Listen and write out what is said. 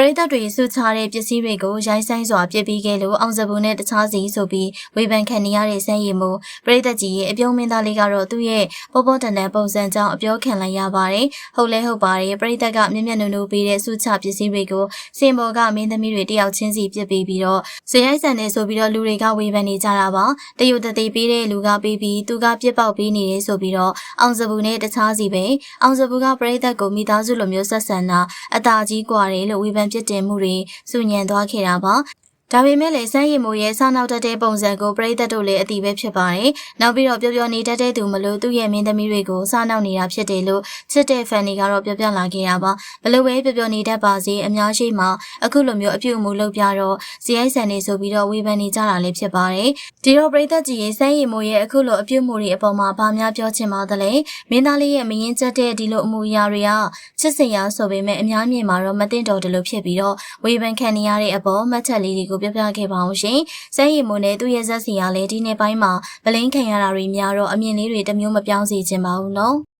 ရိသတ်တွေစုချတဲ့ပစ္စည်းတွေကိုရိုင်းဆိုင်စွာပြစ်ပြီးခဲ့လို့အောင်စပူနဲ့တခြားစီဆိုပြီးဝေဖန်ခံနေရတဲ့စမ်းရည်မှုပရိသတ်ကြီးရဲ့အပြုံးမင်းသားလေးကတော့သူ့ရဲ့ပေါ်ပေါ်တန်တန်ပုံစံကြောင့်အပြောခံလိုက်ရပါတယ်။ဟုတ်လဲဟုတ်ပါတယ်ပရိသတ်ကမျက်မျက်နှာနှိုးပေးတဲ့စုချပစ္စည်းတွေကိုစင်ပေါ်ကမင်းသမီးတွေတယောက်ချင်းစီပြစ်ပြီးတော့ဇရိုက်ဆန်နေဆိုပြီးတော့လူတွေကဝေဖန်နေကြတာပါ။တရုတ်တသေးပေးတဲ့လူကပေးပြီးသူကပြစ်ပေါက်ပေးနေတယ်ဆိုပြီးတော့အောင်စပူနဲ့တခြားစီပဲအောင်စပူကပရိသတ်ကိုမိသားစုလိုမျိုးဆက်ဆံတာအသာကြီးกว่าတယ်လို့ဝေဖန်ပြစ်တင်မှုတွေစုညံသွားခဲ့တာပါဒါပေမဲ့လည်းစမ်းရည်မိုးရဲ့စားနောက်တတ်တဲ့ပုံစံကိုပရိသတ်တို့လည်းအတိပဲဖြစ်ပါတယ်။နောက်ပြီးတော့ပျော်ပျော်နေတတ်တဲ့သူမလို့သူ့ရဲ့မင်းသမီးတွေကိုစားနောက်နေတာဖြစ်တယ်လို့ချစ်တဲ့ fan တွေကတော့ပြောပြလာခဲ့တာပါ။ဘလို့ပဲပျော်ပျော်နေတတ်ပါစေအများရှိမှအခုလိုမျိုးအပြုအမူလုပ်ပြတော့ဇရိုက်ဆန်နေဆိုပြီးတော့ဝေဖန်နေကြတာလည်းဖြစ်ပါတယ်။ဒီတော့ပရိသတ်ကြီးရဲ့စမ်းရည်မိုးရဲ့အခုလိုအပြုအမူတွေအပေါ်မှာဘာများပြောချင်ပါသလဲ။မင်းသားလေးရဲ့မရင်ကျက်တဲ့ဒီလိုအမူအရာတွေကချစ်စရာဆိုပေမဲ့အများမြင်မှာတော့မသိတော့တယ်လို့ဖြစ်ပြီးတော့ဝေဖန်ခံနေရတဲ့အပေါ်မှတ်ချက်လေးတွေကိုပြောပြခဲ့ပါဦး။စမ်းရည်မိုးနဲ့သူ့ရဲ့ဇက်စီကလည်းဒီနေ့ပိုင်းမှာဗလင်းခံရတာတွေများတော့အမြင်လေးတွေတစ်မျိုးမပြောင်းစေချင်ပါဘူးနော်။